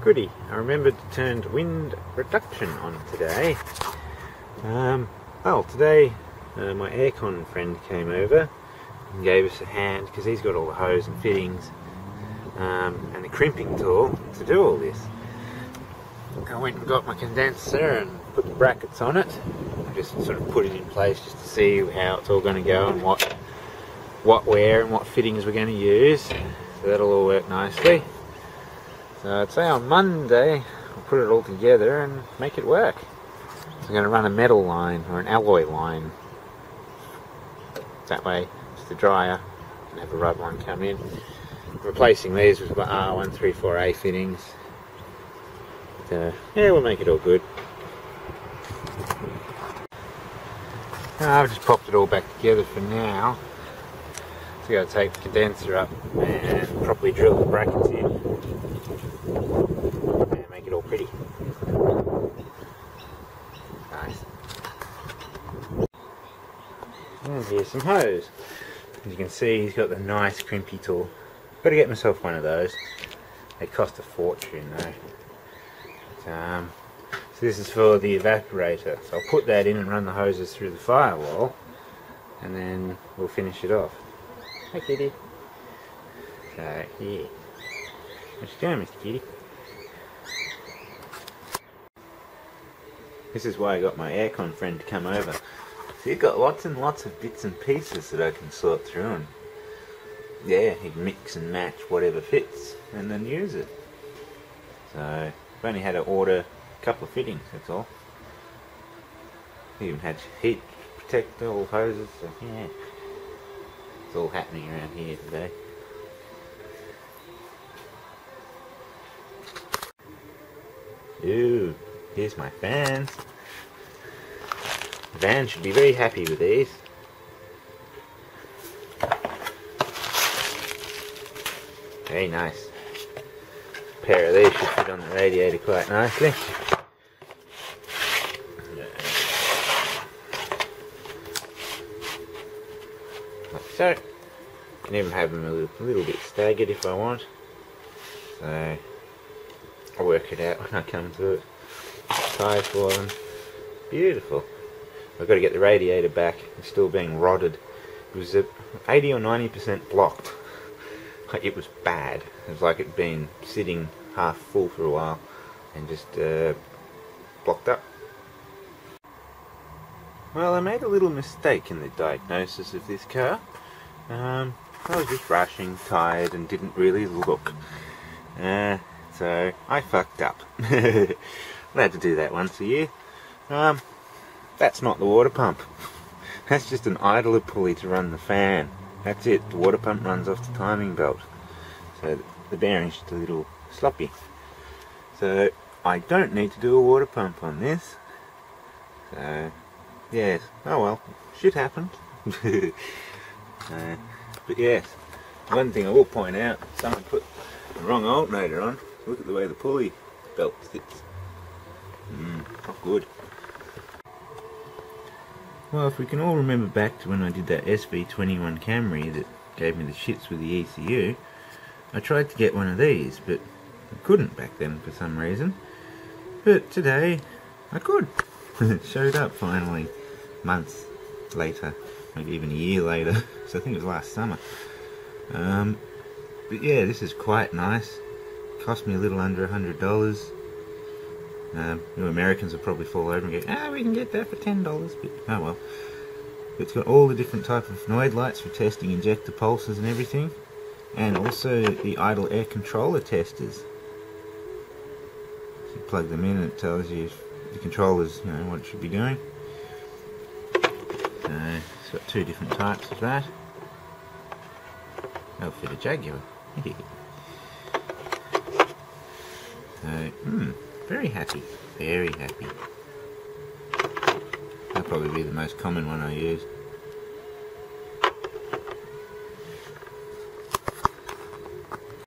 Goody, I remembered to turn wind reduction on today. Well, today my aircon friend came over and gave us a hand because he's got all the hose and fittings and the crimping tool to do all this. I went and got my condenser and put the brackets on it. I just sort of put it in place just to see how it's all going to go and what wear and what fittings we're going to use. So that'll all work nicely. So I'd say on Monday I'll put it all together and make it work. So I'm going to run a metal line or an alloy line. That way it's the dryer and have a rubber one come in. Replacing these with my R134A fittings. But, yeah, we'll make it all good. I've just popped it all back together for now. So I've got to take the condenser up and properly drill the brackets in. And make it all pretty. Nice. And here's some hose. As you can see, he's got the nice crimpy tool. Got to get myself one of those. They cost a fortune though. So this is for the evaporator. So I'll put that in and run the hoses through the firewall, and then we'll finish it off. Hi kitty. So here. What you doing, Mr. Kitty? This is why I got my aircon friend to come over. So he's got lots and lots of bits and pieces that I can sort through, and yeah, he can mix and match whatever fits and then use it. So I've only had to order a couple of fittings, that's all. He even had heat protector hoses, so yeah. It's all happening around here today. Ooh, here's my fans. The van should be very happy with these. Very nice. A pair of these should fit on the radiator quite nicely. Like so. Can even have them a little bit staggered if I want. So I'll work it out when I come to it. Tie for them. Beautiful. I've got to get the radiator back. It's still being rotted. It was 80 or 90% blocked. It was bad. It was like it'd been sitting half full for a while and just blocked up. Well, I made a little mistake in the diagnosis of this car. I was just rushing, tired, and didn't really look. So I fucked up. I had to do that once a year. That's not the water pump. That's just an idler pulley to run the fan. That's it. The water pump runs off the timing belt. So the bearing's just a little sloppy. So I don't need to do a water pump on this. So yes. Oh well. Shit happened. But yes. One thing I will point out, someone put the wrong alternator on. Look at the way the pulley belt sits. Not good. Well, if we can all remember back to when I did that SV21 Camry that gave me the shits with the ECU, I tried to get one of these, but I couldn't back then for some reason. But today, I could. It showed up finally, months later, maybe even a year later, so I think it was last summer. But yeah, this is quite nice. Cost me a little under $100. You Americans will probably fall over and go, we can get that for $10, but oh well. It's got all the different type of Noid lights for testing injector pulses and everything, and also the idle air controller testers. So you plug them in and it tells you if the controller's, what it should be doing. So it's got two different types of that. They'll fit a Jaguar. So, very happy, very happy. That'll probably be the most common one I use.